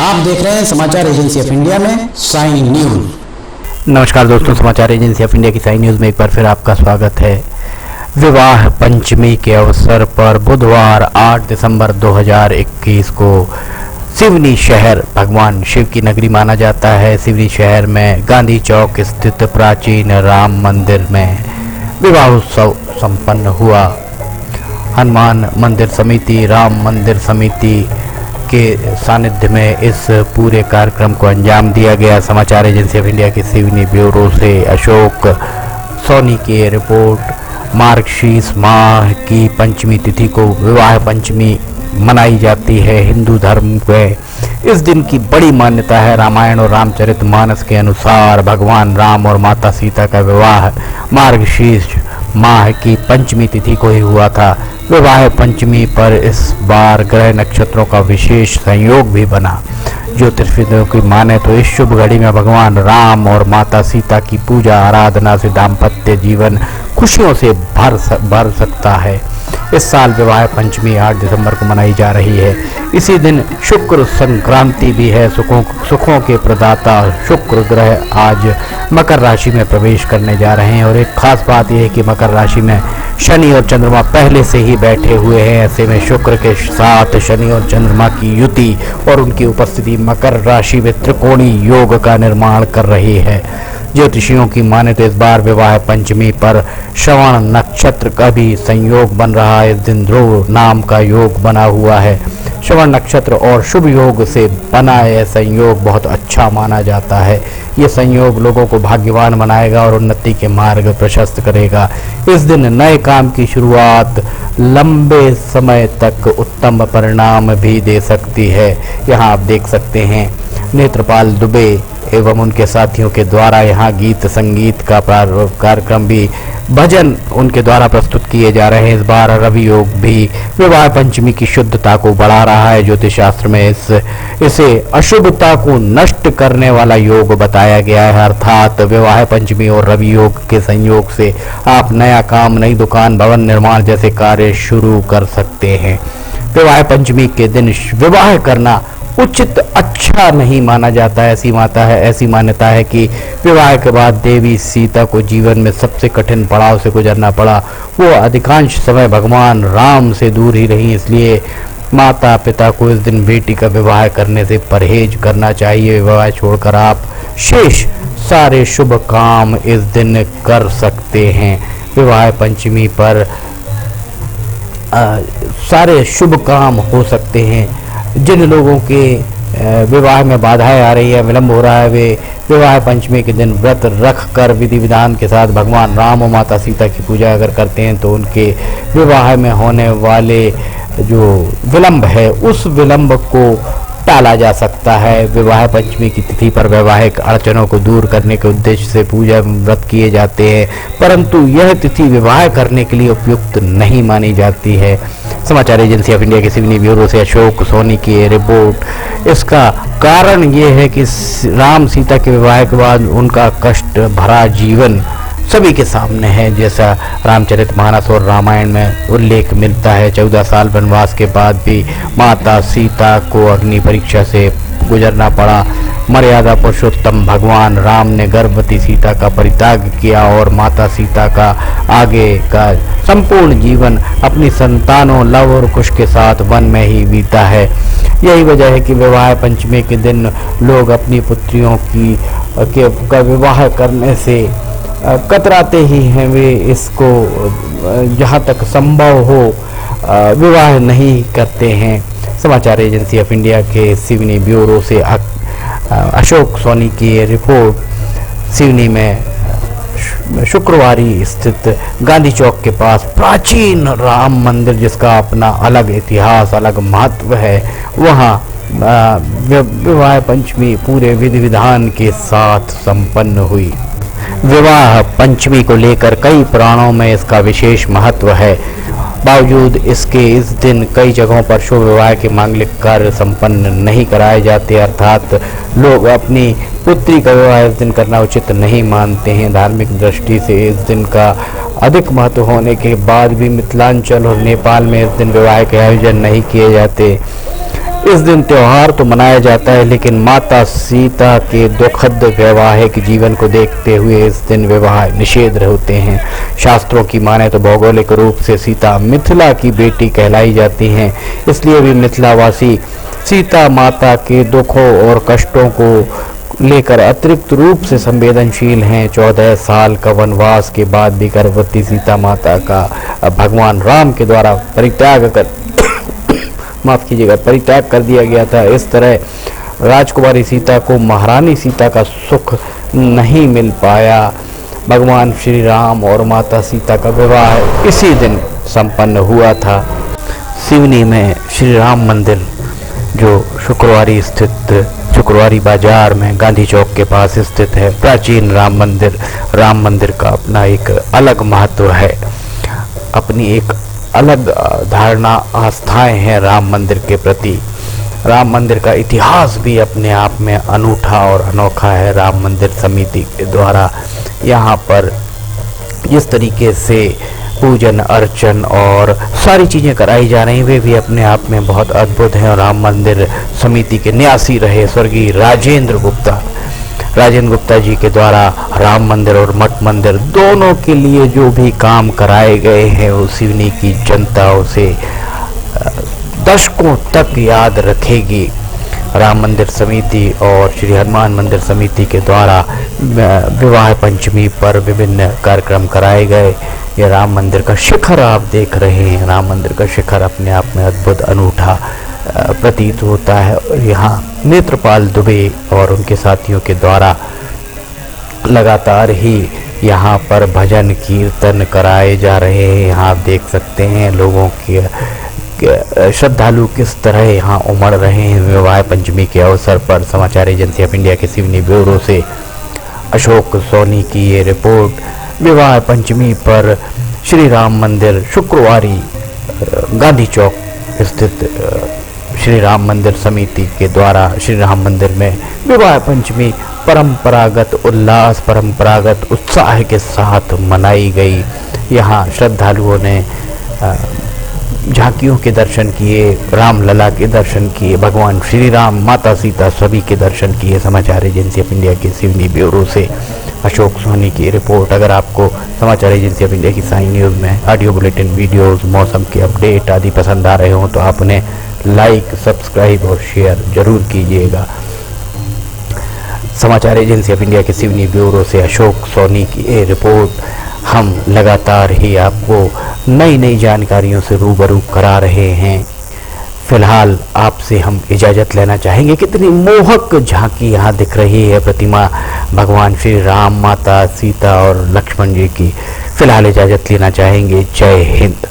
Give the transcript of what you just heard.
आप देख रहे हैं समाचार एजेंसी ऑफ इंडिया में साइन न्यूज। नमस्कार दोस्तों, समाचार एजेंसी ऑफ इंडिया की साइन न्यूज में एक बार फिर आपका स्वागत है। विवाह पंचमी के अवसर पर बुधवार 8 दिसंबर 2021 को सिवनी शहर भगवान शिव की नगरी माना जाता है। सिवनी शहर में गांधी चौक स्थित प्राचीन राम मंदिर में विवाह उत्सव संपन्न हुआ। हनुमान मंदिर समिति, राम मंदिर समिति के सानिध्य में इस पूरे कार्यक्रम को अंजाम दिया गया। समाचार एजेंसी ऑफ इंडिया के सिवनी ब्यूरो से अशोक सोनी की रिपोर्ट। मार्गशीर्ष माह की पंचमी तिथि को विवाह पंचमी मनाई जाती है। हिंदू धर्म में इस दिन की बड़ी मान्यता है। रामायण और रामचरितमानस के अनुसार भगवान राम और माता सीता का विवाह मार्गशीर्ष माह की पंचमी तिथि को ही हुआ था। विवाह पंचमी पर इस बार ग्रह नक्षत्रों का विशेष संयोग भी बना। ज्योतिषविदों की माने तो इस शुभ घड़ी में भगवान राम और माता सीता की पूजा आराधना से दाम्पत्य जीवन खुशियों से भर सकता है। इस साल विवाह पंचमी 8 दिसंबर को मनाई जा रही है। इसी दिन शुक्र संक्रांति भी है। सुखों के प्रदाता शुक्र ग्रह आज मकर राशि में प्रवेश करने जा रहे हैं और एक खास बात यह है कि मकर राशि में शनि और चंद्रमा पहले से ही बैठे हुए हैं। ऐसे में शुक्र के साथ शनि और चंद्रमा की युति और उनकी उपस्थिति मकर राशि में त्रिकोणी योग का निर्माण कर रही है। ज्योतिषियों की माने तो इस बार विवाह पंचमी पर श्रवण नक्षत्र का भी संयोग बन रहा है। इस दिन ध्रुव नाम का योग बना हुआ है। श्रवण नक्षत्र और शुभ योग से बना यह संयोग बहुत अच्छा माना जाता है। ये संयोग लोगों को भाग्यवान बनाएगा और उन्नति के मार्ग प्रशस्त करेगा। इस दिन नए काम की शुरुआत लंबे समय तक उत्तम परिणाम भी दे सकती है। यहाँ आप देख सकते हैं नेत्रपाल दुबे एवं उनके साथियों के द्वारा यहाँ गीत संगीत का कार्यक्रम भी भजन उनके द्वारा प्रस्तुत किए जा रहे हैं। इस बार रवि योग भी विवाह पंचमी की शुद्धता को बढ़ा रहा है। ज्योतिष शास्त्र में इसे अशुभता को नष्ट करने वाला योग बताया गया है। अर्थात विवाह पंचमी और रवि योग के संयोग से आप नया काम, नई दुकान, भवन निर्माण जैसे कार्य शुरू कर सकते हैं। विवाह पंचमी के दिन विवाह करना उचित अच्छा नहीं माना जाता है। ऐसी मान्यता है कि विवाह के बाद देवी सीता को जीवन में सबसे कठिन पड़ाव से गुजरना पड़ा। वो अधिकांश समय भगवान राम से दूर ही रही, इसलिए माता पिता को इस दिन बेटी का विवाह करने से परहेज करना चाहिए। विवाह छोड़कर आप शेष सारे शुभ काम इस दिन कर सकते हैं। विवाह पंचमी पर सारे शुभ काम हो सकते हैं। जिन लोगों के विवाह में बाधाएं आ रही है, विलंब हो रहा है, वे विवाह पंचमी के दिन व्रत रख कर विधि विधान के साथ भगवान राम और माता सीता की पूजा अगर करते हैं तो उनके विवाह में होने वाले जो विलंब है उस विलंब को टाला जा सकता है। विवाह पंचमी की तिथि पर वैवाहिक अड़चनों को दूर करने के उद्देश्य से पूजा व्रत किए जाते हैं, परंतु यह तिथि विवाह करने के लिए उपयुक्त नहीं मानी जाती है। समाचार एजेंसी ऑफ इंडिया के सिवनी ब्यूरो से अशोक सोनी की रिपोर्ट। इसका कारण ये है कि राम सीता के विवाह के बाद उनका कष्ट भरा जीवन सभी के सामने है। जैसा रामचरितमानस और रामायण में उल्लेख मिलता है, 14 साल वनवास के बाद भी माता सीता को अग्नि परीक्षा से गुजरना पड़ा। मर्यादा पुरुषोत्तम भगवान राम ने गर्भवती सीता का परित्याग किया और माता सीता का आगे का संपूर्ण जीवन अपनी संतानों लव और कुश के साथ वन में ही बीता है। यही वजह है कि विवाह पंचमी के दिन लोग अपनी पुत्रियों का विवाह करने से कतराते ही हैं। वे इसको जहाँ तक संभव हो विवाह नहीं करते हैं। समाचार एजेंसी ऑफ इंडिया के सिवनी ब्यूरो से अशोक सोनी की रिपोर्ट। सिवनी में शुक्रवारी स्थित गांधी चौक के पास प्राचीन राम मंदिर, जिसका अपना अलग इतिहास, अलग महत्व है, वहाँ विवाह पंचमी पूरे विधि विधान के साथ संपन्न हुई। विवाह पंचमी को लेकर कई पुराणों में इसका विशेष महत्व है। बावजूद इसके इस दिन कई जगहों पर शुभ विवाह के मांगलिक कार्य संपन्न नहीं कराए जाते, अर्थात लोग अपनी पुत्री का विवाह इस दिन करना उचित नहीं मानते हैं। धार्मिक दृष्टि से इस दिन का अधिक महत्व होने के बाद भी मिथिलांचल और नेपाल में इस दिन विवाह के आयोजन नहीं किए जाते। इस दिन त्योहार तो मनाया जाता है, लेकिन माता सीता के दुखद वैवाहिक जीवन को देखते हुए इस दिन विवाह निषेध होते हैं। शास्त्रों की माने तो भौगोलिक रूप से सीता मिथिला की बेटी कहलाई जाती हैं, इसलिए भी मिथिलावासी सीता माता के दुखों और कष्टों को लेकर अतिरिक्त रूप से संवेदनशील हैं। 14 साल का वनवास के बाद भी गर्भवती सीता माता का भगवान राम के द्वारा परित्याग कर दिया गया था। इस तरह राजकुमारी सीता को महारानी सीता का सुख नहीं मिल पाया। भगवान श्री राम और माता सीता का विवाह इसी दिन संपन्न हुआ था। सिवनी में श्री राम मंदिर जो शुक्रवारी बाजार में गांधी चौक के पास स्थित है, प्राचीन राम मंदिर का अपना एक अलग महत्व है, अपनी एक अलग धारणा आस्थाएं हैं राम मंदिर के प्रति। राम मंदिर का इतिहास भी अपने आप में अनूठा और अनोखा है। राम मंदिर समिति के द्वारा यहाँ पर जिस तरीके से पूजन अर्चन और सारी चीज़ें कराई जा रही हैं, वे भी अपने आप में बहुत अद्भुत हैं। राम मंदिर समिति के न्यासी रहे स्वर्गीय राजेंद्र गुप्ता जी के द्वारा राम मंदिर और मठ मंदिर दोनों के लिए जो भी काम कराए गए हैं, वो सिवनी की जनता उसे दशकों तक याद रखेगी। राम मंदिर समिति और श्री हनुमान मंदिर समिति के द्वारा विवाह पंचमी पर विभिन्न कार्यक्रम कराए गए। ये राम मंदिर का शिखर आप देख रहे हैं। राम मंदिर का शिखर अपने आप में अद्भुत अनूठा प्रतीत होता है। और यहाँ नेत्रपाल दुबे और उनके साथियों के द्वारा लगातार ही यहाँ पर भजन कीर्तन कराए जा रहे हैं। यहाँ आप देख सकते हैं लोगों के श्रद्धालु किस तरह यहाँ उमड़ रहे हैं विवाह पंचमी के अवसर पर। समाचार एजेंसी ऑफ इंडिया के सिवनी ब्यूरो से अशोक सोनी की ये रिपोर्ट। विवाह पंचमी पर श्री राम मंदिर शुक्रवारी गांधी चौक स्थित श्री राम मंदिर समिति के द्वारा श्री राम मंदिर में विवाह पंचमी परंपरागत उल्लास परंपरागत उत्साह के साथ मनाई गई। यहाँ श्रद्धालुओं ने झांकियों के दर्शन किए, रामलला के दर्शन किए, भगवान श्री राम माता सीता सभी के दर्शन किए। समाचार एजेंसी ऑफ इंडिया के सिवनी ब्यूरो से अशोक सोनी की रिपोर्ट। अगर आपको समाचार एजेंसी ऑफ इंडिया की साइन न्यूज़ में ऑडियो बुलेटिन, वीडियोस, मौसम के अपडेट आदि पसंद आ रहे हों तो आप उन्हें लाइक, सब्सक्राइब और शेयर जरूर कीजिएगा। समाचार एजेंसी ऑफ इंडिया के सिवनी ब्यूरो से अशोक सोनी की ये रिपोर्ट। हम लगातार ही आपको नई नई जानकारियों से रूबरू करा रहे हैं। फिलहाल आपसे हम इजाज़त लेना चाहेंगे। कितनी मोहक झांकी यहाँ दिख रही है प्रतिमा भगवान श्री राम, माता सीता और लक्ष्मण जी की। फिलहाल इजाज़त लेना चाहेंगे। जय हिंद।